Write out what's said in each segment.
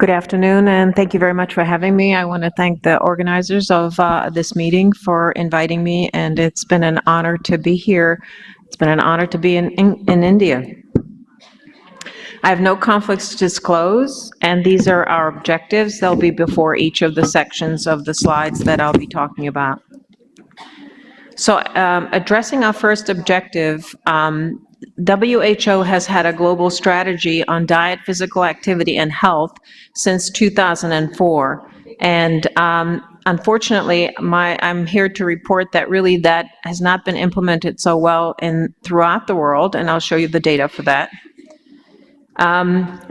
Good afternoon, and thank you very much for having me. I want to thank the organizers of this meeting for inviting me, and it's been an honor to be here. It's been an honor to be in India. I have no conflicts to disclose, and these are our objectives. They'll be before each of the sections of the slides that I'll be talking about. So addressing our first objective, WHO has had a global strategy on diet, physical activity, and health since 2004. And unfortunately, I'm here to report that really that has not been implemented so well throughout the world, and I'll show you the data for that.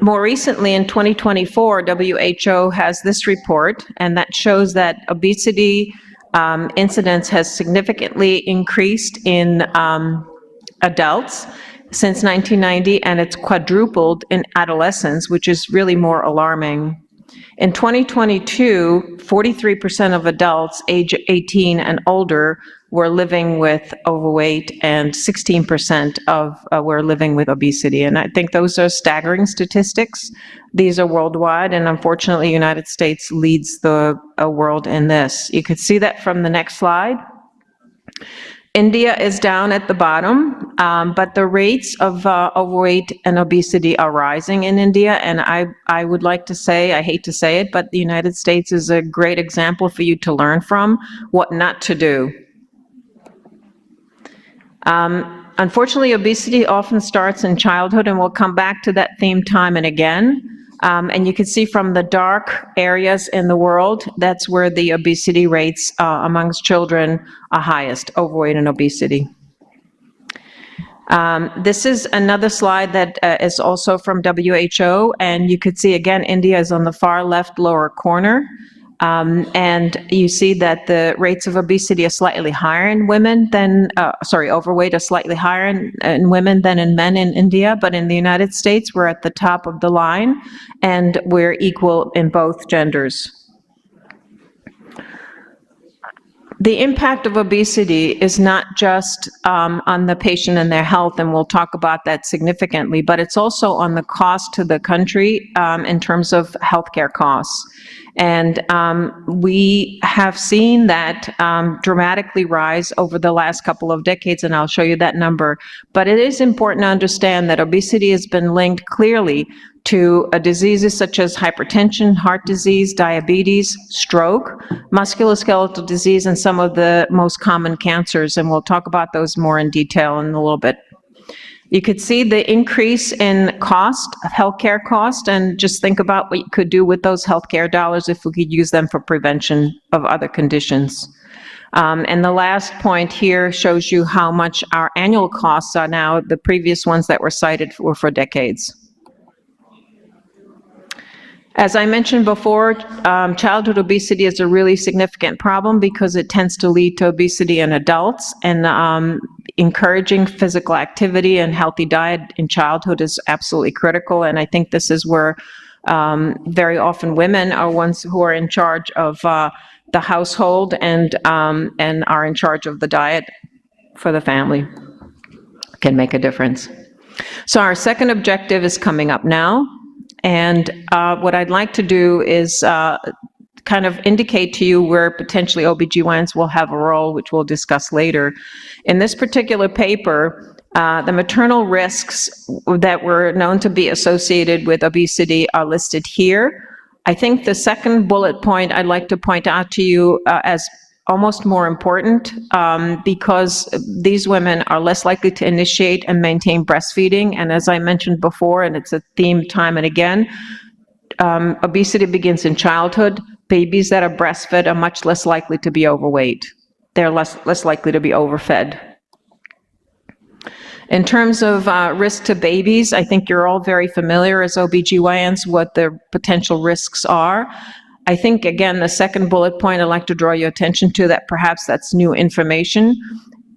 More recently, in 2024, WHO has this report, and that shows that obesity incidence has significantly increased in adults since 1990, and it's quadrupled in adolescents, which is really more alarming. In 2022, 43% of adults age 18 and older were living with overweight, and 16% were living with obesity. And I think those are staggering statistics. These are worldwide, and unfortunately, the United States leads the world in this. You could see that from the next slide. India is down at the bottom, but the rates of overweight and obesity are rising in India, and I would like to say, I hate to say it, but the United States is a great example for you to learn from what not to do. Unfortunately, obesity often starts in childhood, and we'll come back to that theme time and again. And you can see from the dark areas in the world, that's where the obesity rates amongst children are highest, overweight and obesity. This is another slide that is also from WHO, and you could see again, India is on the far left lower corner. And you see that the rates of obesity are slightly higher in women than, overweight are slightly higher in women than in men in India, but in the United States, we're at the top of the line, and we're equal in both genders. The impact of obesity is not just on the patient and their health, and we'll talk about that significantly, but it's also on the cost to the country in terms of healthcare costs. And we have seen that dramatically rise over the last couple of decades, and I'll show you that number. But it is important to understand that obesity has been linked clearly to diseases such as hypertension, heart disease, diabetes, stroke, musculoskeletal disease, and some of the most common cancers, and we'll talk about those more in detail in a little bit. You could see the increase in cost, healthcare cost, and just think about what you could do with those healthcare dollars if we could use them for prevention of other conditions. And the last point here shows you how much our annual costs are now. The previous ones that were cited were for decades. As I mentioned before, childhood obesity is a really significant problem because it tends to lead to obesity in adults, and encouraging physical activity and healthy diet in childhood is absolutely critical. And I think this is where very often women are ones who are in charge of the household and are in charge of the diet for the family. Can make a difference. So our second objective is coming up now. And what I'd like to do is kind of indicate to you where potentially OBGYNs will have a role, which we'll discuss later. In this particular paper, the maternal risks that were known to be associated with obesity are listed here. I think the second bullet point I'd like to point out to you as almost more important because these women are less likely to initiate and maintain breastfeeding. And as I mentioned before, and it's a theme time and again, obesity begins in childhood. Babies that are breastfed are much less likely to be overweight. They're less likely to be overfed. In terms of risk to babies, I think you're all very familiar as OBGYNs what the potential risks are. I think, again, the second bullet point I'd like to draw your attention to that perhaps that's new information.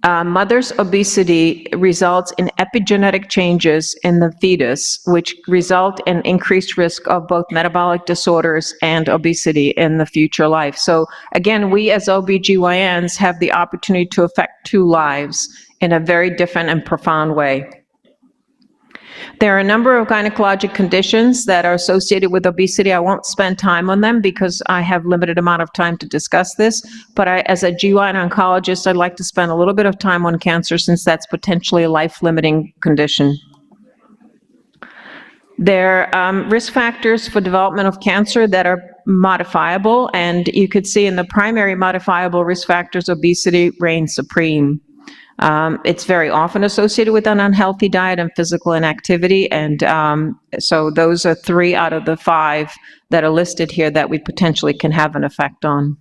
Mother's obesity results in epigenetic changes in the fetus, which result in increased risk of both metabolic disorders and obesity in the future life. So again, we as OBGYNs have the opportunity to affect two lives in a very different and profound way. There are a number of gynecologic conditions that are associated with obesity. I won't spend time on them because I have limited amount of time to discuss this, but as a GYN oncologist, I'd like to spend a little bit of time on cancer since that's potentially a life-limiting condition. There are risk factors for development of cancer that are modifiable, and you could see in the primary modifiable risk factors, obesity reigns supreme. It's very often associated with an unhealthy diet and physical inactivity, and so those are 3 out of the 5 that are listed here that we potentially can have an effect on.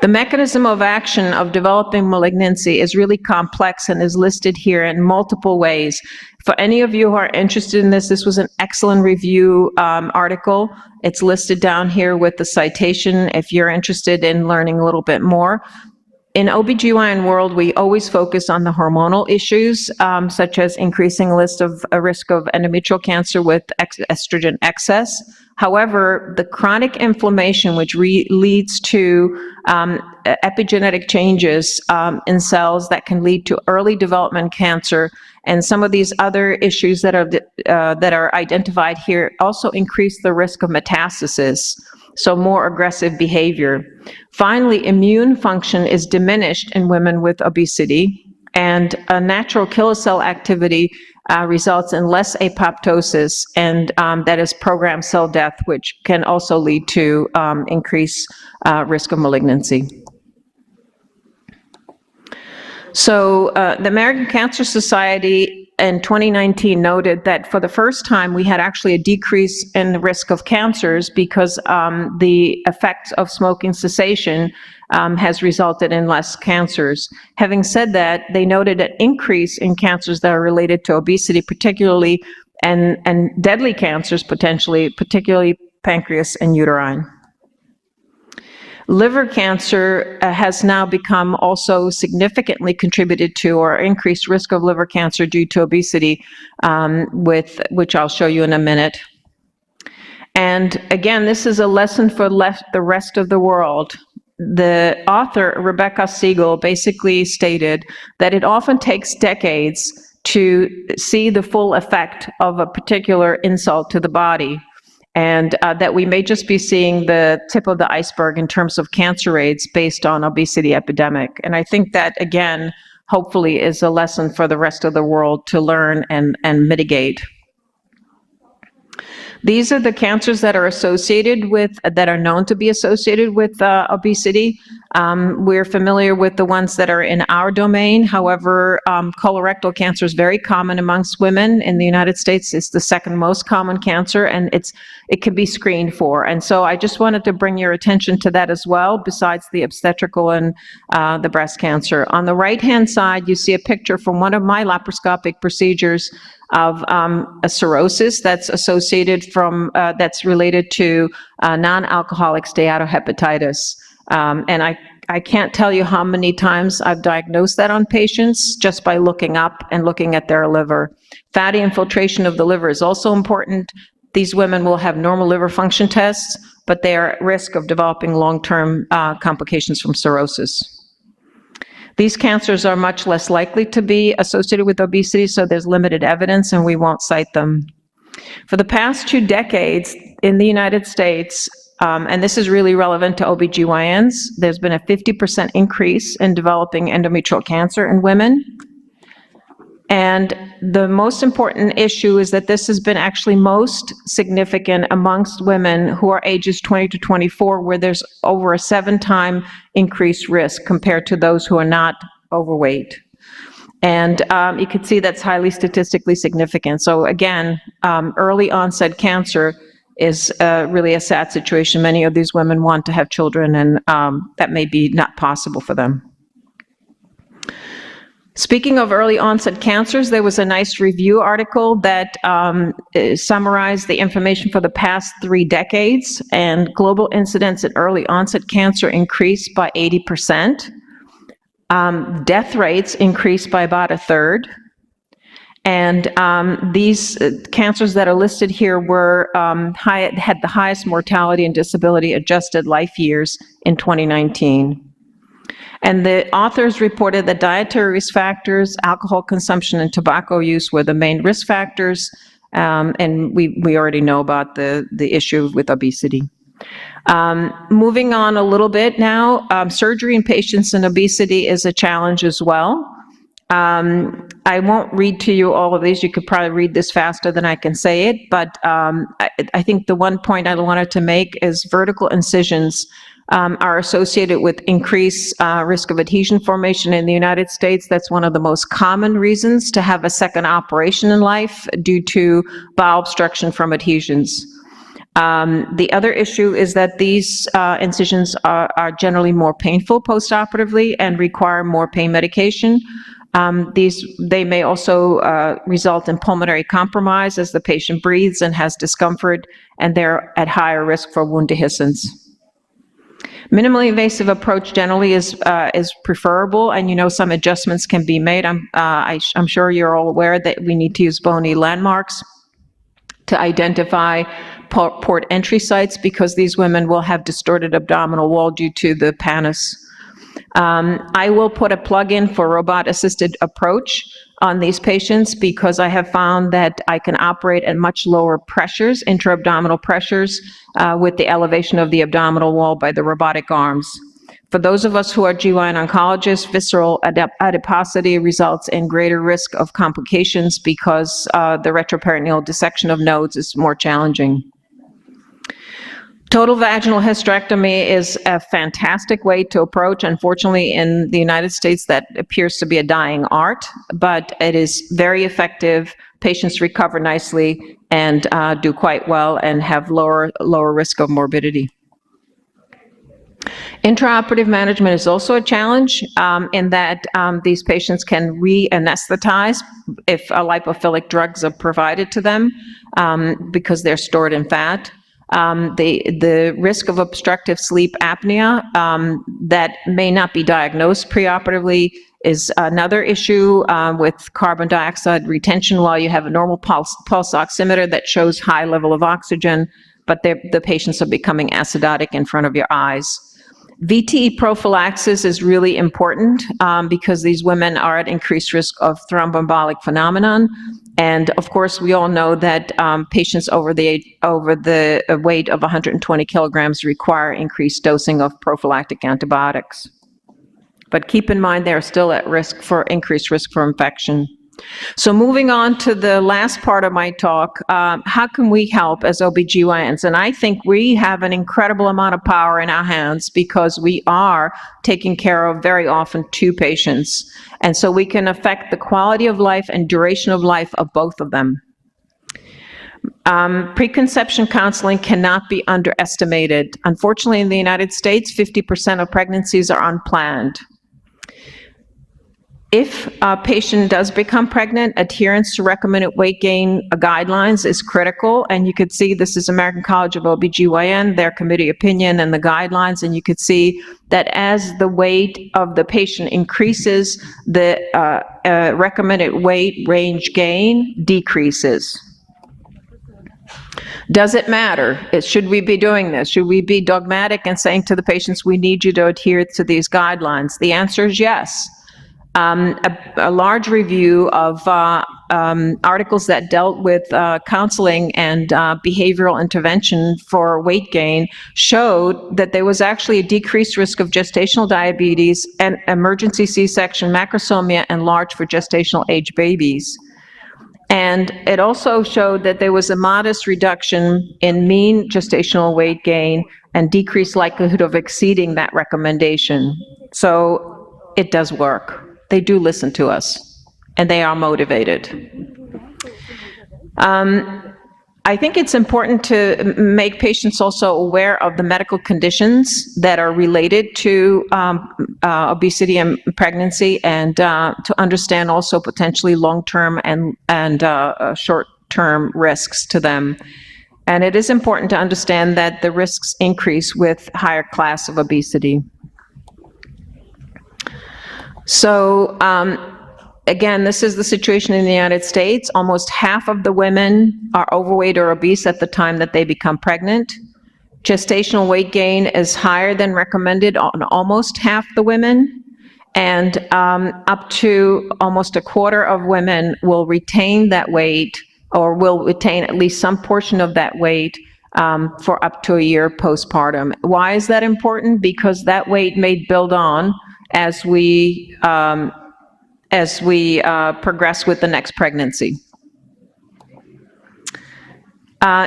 The mechanism of action of developing malignancy is really complex and is listed here in multiple ways. For any of you who are interested in this, this was an excellent review article. It's listed down here with the citation if you're interested in learning a little bit more. In OBGYN world, we always focus on the hormonal issues, such as increasing a risk of endometrial cancer with estrogen excess. However, the chronic inflammation, which leads to epigenetic changes in cells that can lead to early development cancer, and some of these other issues that are identified here also increase the risk of metastasis. So more aggressive behavior. Finally, immune function is diminished in women with obesity, and a natural killer cell activity results in less apoptosis, and that is programmed cell death, which can also lead to increased risk of malignancy. So the American Cancer Society in 2019 noted that for the first time we had actually a decrease in the risk of cancers because the effects of smoking cessation has resulted in less cancers. Having said that, they noted an increase in cancers that are related to obesity, particularly, and deadly cancers potentially, particularly pancreas and uterine. Liver cancer has now become also significantly contributed to or increased risk of liver cancer due to obesity, which I'll show you in a minute. And again, this is a lesson for the rest of the world. The author, Rebecca Siegel, basically stated that it often takes decades to see the full effect of a particular insult to the body, and that we may just be seeing the tip of the iceberg in terms of cancer rates based on obesity epidemic. And I think that, again, hopefully is a lesson for the rest of the world to learn and mitigate. These are the cancers that are associated with, that are known to be associated with obesity. We're familiar with the ones that are in our domain. However, colorectal cancer is very common amongst women in the United States. It's the second most common cancer, and it can be screened for. And so I just wanted to bring your attention to that as well, besides the obstetrical and the breast cancer. On the right-hand side, you see a picture from one of my laparoscopic procedures of a cirrhosis that's associated from, that's related to non-alcoholic steatohepatitis. And I can't tell you how many times I've diagnosed that on patients just by looking up and looking at their liver. Fatty infiltration of the liver is also important. These women will have normal liver function tests, but they are at risk of developing long-term complications from cirrhosis. These cancers are much less likely to be associated with obesity, so there's limited evidence and we won't cite them. For the past 2 decades in the United States, and this is really relevant to OBGYNs, there's been a 50% increase in developing endometrial cancer in women. And the most important issue is that this has been actually most significant amongst women who are ages 20 to 24, where there's over a 7-time increased risk compared to those who are not overweight. And you can see that's highly statistically significant. So again, early onset cancer is really a sad situation. Many of these women want to have children, and that may be not possible for them. Speaking of early onset cancers, there was a nice review article that summarized the information for the past 3 decades, and global incidence in early onset cancer increased by 80%. Death rates increased by about 1/3. And these cancers that are listed here were had the highest mortality and disability adjusted life years in 2019. And the authors reported that dietary risk factors, alcohol consumption, and tobacco use were the main risk factors. And we already know about the issue with obesity. Moving on a little bit now, surgery in patients in obesity is a challenge as well. I won't read to you all of these. You could probably read this faster than I can say it, but I think the one point I wanted to make is vertical incisions are associated with increased risk of adhesion formation in the United States. That's one of the most common reasons to have a second operation in life due to bowel obstruction from adhesions. The other issue is that these incisions are generally more painful postoperatively and require more pain medication. They may also result in pulmonary compromise as the patient breathes and has discomfort, and they're at higher risk for wound dehiscence. Minimally invasive approach generally is preferable, and some adjustments can be made. I'm sure you're all aware that we need to use bony landmarks to identify port entry sites because these women will have distorted abdominal wall due to the pannus. I will put a plug-in for robot-assisted approach on these patients because I have found that I can operate at much lower pressures, intra-abdominal pressures, with the elevation of the abdominal wall by the robotic arms. For those of us who are GYN oncologists, visceral adiposity results in greater risk of complications because the retroperitoneal dissection of nodes is more challenging. Total vaginal hysterectomy is a fantastic way to approach. Unfortunately, in the United States, that appears to be a dying art, but it is very effective. Patients recover nicely and do quite well and have lower risk of morbidity. Intraoperative management is also a challenge in that these patients can re-anesthetize if lipophilic drugs are provided to them because they're stored in fat. The risk of obstructive sleep apnea that may not be diagnosed preoperatively is another issue with carbon dioxide retention while you have a normal pulse oximeter that shows high level of oxygen, but the patients are becoming acidotic in front of your eyes. VTE prophylaxis is really important because these women are at increased risk of thromboembolic phenomenon. And of course, we all know that patients over the weight of 120 kilograms require increased dosing of prophylactic antibiotics. But keep in mind, they're still at increased risk for infection. So moving on to the last part of my talk, how can we help as OBGYNs? And I think we have an incredible amount of power in our hands because we are taking care of very often 2 patients. And so we can affect the quality of life and duration of life of both of them. Preconception counseling cannot be underestimated. Unfortunately, in the United States, 50% of pregnancies are unplanned. If a patient does become pregnant, adherence to recommended weight gain guidelines is critical, and you could see this is American College of OBGYN, their committee opinion and the guidelines, and you could see that as the weight of the patient increases, the recommended weight range gain decreases. Does it matter? Should we be doing this? Should we be dogmatic and saying to the patients, we need you to adhere to these guidelines? The answer is yes. A large review of articles that dealt with counseling and behavioral intervention for weight gain showed that there was actually a decreased risk of gestational diabetes and emergency C-section, macrosomia, and large for gestational age babies. And it also showed that there was a modest reduction in mean gestational weight gain and decreased likelihood of exceeding that recommendation. So it does work. They do listen to us, and they are motivated. I think it's important to make patients also aware of the medical conditions that are related to obesity and pregnancy, and to understand also potentially long-term and short-term risks to them. And it is important to understand that the risks increase with higher class of obesity. So again, this is the situation in the United States. Almost half of the women are overweight or obese at the time that they become pregnant. Gestational weight gain is higher than recommended on almost half the women. And up to almost a quarter of women will retain that weight or will retain at least some portion of that weight for up to a year postpartum. Why is that important? Because that weight may build on as we progress with the next pregnancy.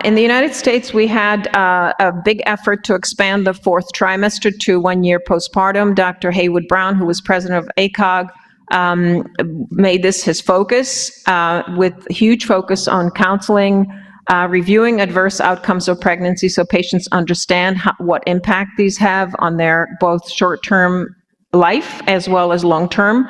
In the United States, we had a big effort to expand the fourth trimester to 1 year postpartum. Dr. Haywood Brown, who was president of ACOG, made this his focus, with huge focus on counseling, reviewing adverse outcomes of pregnancy so patients understand what impact these have on their both short-term life as well as long-term,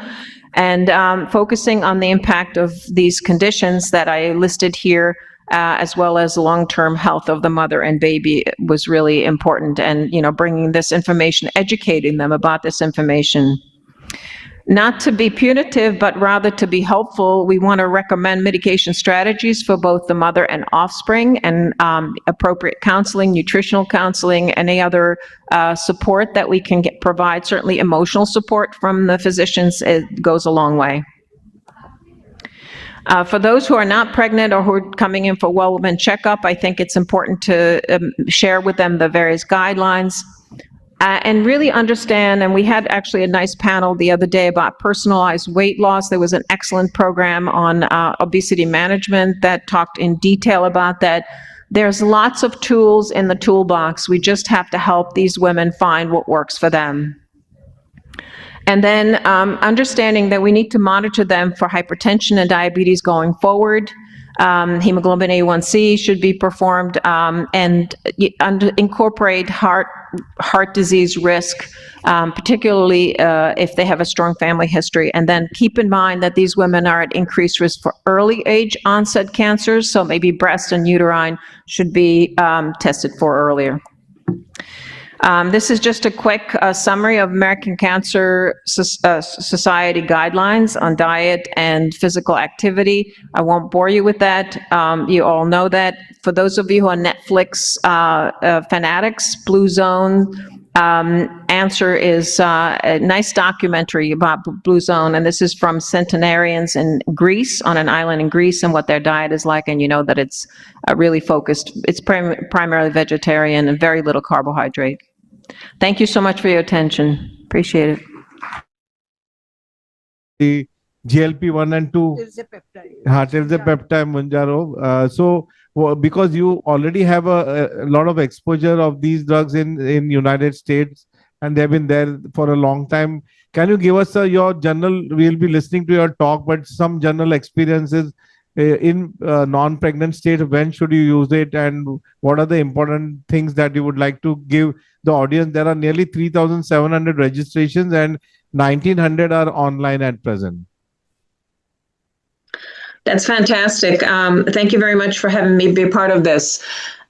and focusing on the impact of these conditions that I listed here, as well as long-term health of the mother and baby was really important. And, bringing this information, educating them about this information. Not to be punitive, but rather to be helpful, we want to recommend mitigation strategies for both the mother and offspring, and appropriate counseling, nutritional counseling, any other support that we can provide. Certainly emotional support from the physicians, it goes a long way. For those who are not pregnant or who are coming in for well-woman checkup, I think it's important to share with them the various guidelines and really understand, and we had actually a nice panel the other day about personalized weight loss. There was an excellent program on obesity management that talked in detail about that. There's lots of tools in the toolbox. We just have to help these women find what works for them. And then understanding that we need to monitor them for hypertension and diabetes going forward. Hemoglobin A1C should be performed, and incorporate heart disease risk, particularly if they have a strong family history. And then keep in mind that these women are at increased risk for early age onset cancers, so maybe breast and uterine should be tested for earlier. This is just a quick summary of American Cancer Society guidelines on diet and physical activity. I won't bore you with that. You all know that. For those of you who are Netflix fanatics, Blue Zone, Answer is a nice documentary about Blue Zone, and this is from centenarians in Greece, on an island in Greece, and what their diet is like, and you know that it's really focused. It's primarily vegetarian and very little carbohydrate. Thank you so much for your attention. Appreciate it. The GLP-1 and 2. Tirzepatide, Mounjaro. So because you already have a lot of exposure of these drugs in United States, and they've been there for a long time, can you give us your general, we'll be listening to your talk, but some general experiences in non-pregnant state? When should you use it, and what are the important things that you would like to give the audience? There are nearly 3,700 registrations and 1,900 are online at present. That's fantastic. Thank you very much for having me be a part of this.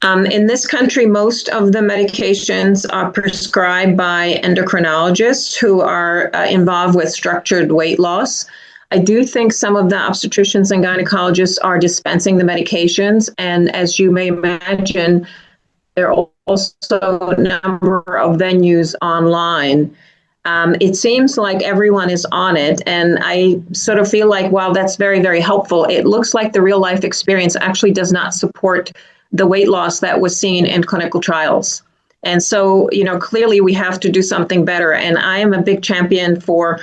In this country, most of the medications are prescribed by endocrinologists who are involved with structured weight loss. I do think some of the obstetricians and gynecologists are dispensing the medications, and as you may imagine, there are also a number of venues online. It seems like everyone is on it, and I sort of feel like, while that's very, very helpful, it looks like the real life experience actually does not support the weight loss that was seen in clinical trials. And so, clearly we have to do something better. And I am a big champion for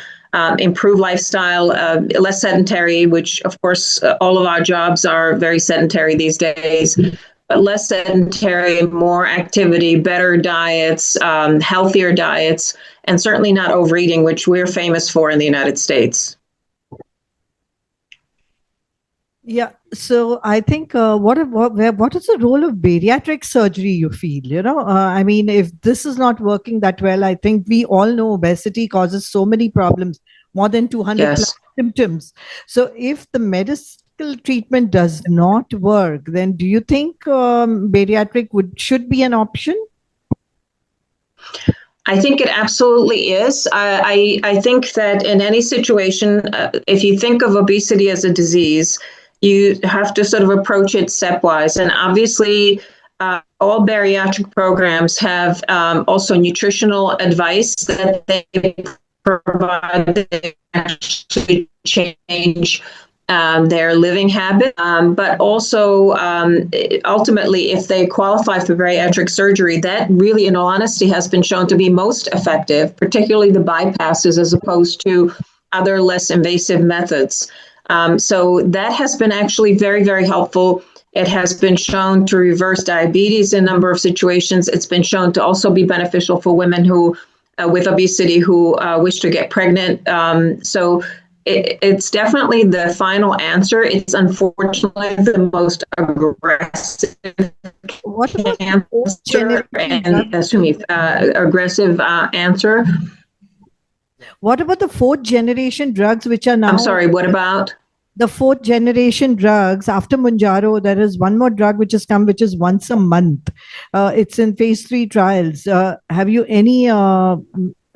improved lifestyle, less sedentary, which of course all of our jobs are very sedentary these days, but less sedentary, more activity, better diets, healthier diets, and certainly not overeating, which we're famous for in the United States. Yeah, so I think what is the role of bariatric surgery, you feel? I mean, if this is not working that well, I think we all know obesity causes so many problems, more than 200 plus symptoms. So if the medical treatment does not work, then do you think bariatric should be an option? I think it absolutely is. I think that in any situation, if you think of obesity as a disease, you have to sort of approach it stepwise. And obviously, all bariatric programs have also nutritional advice that they provided actually change their living habit, but also ultimately, if they qualify for bariatric surgery, that really, in all honesty, has been shown to be most effective, particularly the bypasses as opposed to other less invasive methods. So that has been actually very, very helpful. It has been shown to reverse diabetes in a number of situations. It's been shown to also be beneficial for women who, with obesity, who wish to get pregnant. So it's definitely the final answer. It's unfortunately the most aggressive What about the cancer fourth generation aggressive answer. What about the fourth generation drugs, which are now? I'm sorry, what about? The fourth generation drugs after Mounjaro? There is one more drug which has come, which is once a month. It's in phase 3 trials. Have you any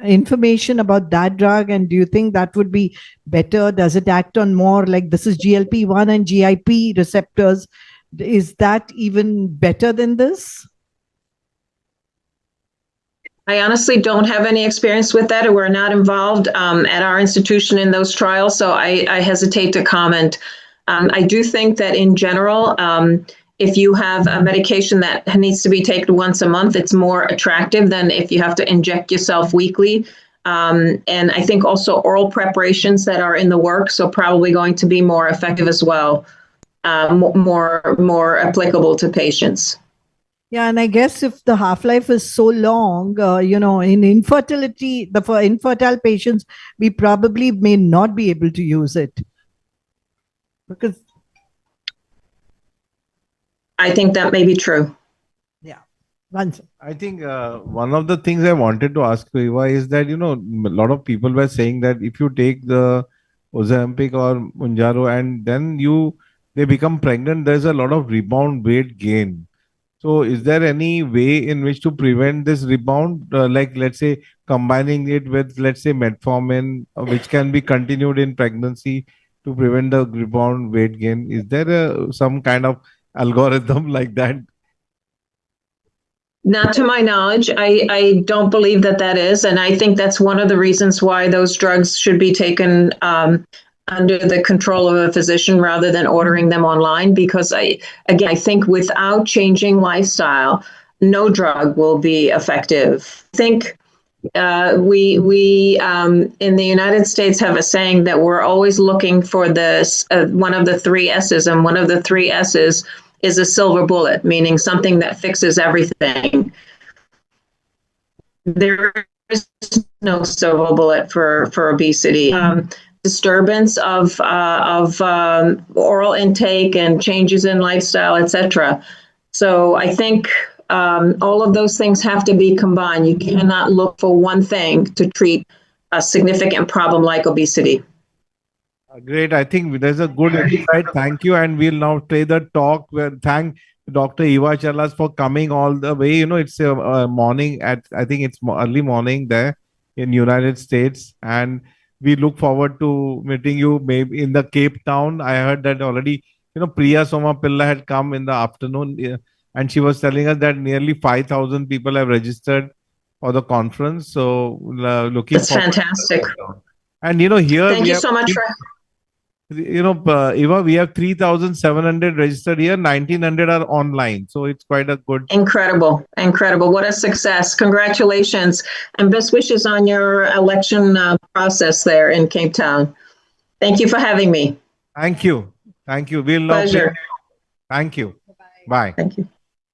information about that drug, and do you think that would be better? Does it act on more, like, this is GLP-1 and GIP receptors? Is that even better than this? I honestly don't have any experience with that. We're not involved at our institution in those trials, so I hesitate to comment. I do think that in general, if you have a medication that needs to be taken once a month, it's more attractive than if you have to inject yourself weekly. And I think also oral preparations that are in the works are probably going to be more effective as well, more applicable to patients. Yeah, and I guess if the half-life is so long, in infertility, for infertile patients, we probably may not be able to use it. Because I think that may be true. Yeah. I think one of the things I wanted to ask you, Eva, is that, a lot of people were saying that if you take the Ozempic or Mounjaro and then they become pregnant, there's a lot of rebound weight gain. So is there any way in which to prevent this rebound, like, let's say, combining it with, let's say, metformin, which can be continued in pregnancy to prevent the rebound weight gain? Is there some kind of algorithm like that? Not to my knowledge. I don't believe that is. And I think that's one of the reasons why those drugs should be taken under the control of a physician rather than ordering them online. Because I think without changing lifestyle, no drug will be effective. I think we in the United States have a saying that we're always looking for this, one of the 3 S's, and one of the 3 S's is a silver bullet, meaning something that fixes everything. There is no silver bullet for obesity. Disturbance of oral intake and changes in lifestyle, etc. So I think all of those things have to be combined. You cannot look for one thing to treat a significant problem like obesity. Great. I think there's a good insight. Thank you. And we'll now play the talk. Thank Dr. Eva Chalas for coming all the way. It's a morning I think it's early morning there in United States. And we look forward to meeting you maybe in the Cape Town. I heard that already, Priya Somapilla had come in the afternoon, and she was telling us that nearly 5,000 people have registered for the conference. So looking That's fantastic. And, here thank you so much for... Eva, we have 3,700 registered here, 1,900 are online. So it's quite a good... Incredible. What a success. Congratulations. And best wishes on your election process there in Cape Town. Thank you for having me. Thank you. We'll Pleasure. Thank you. Bye. Thank you.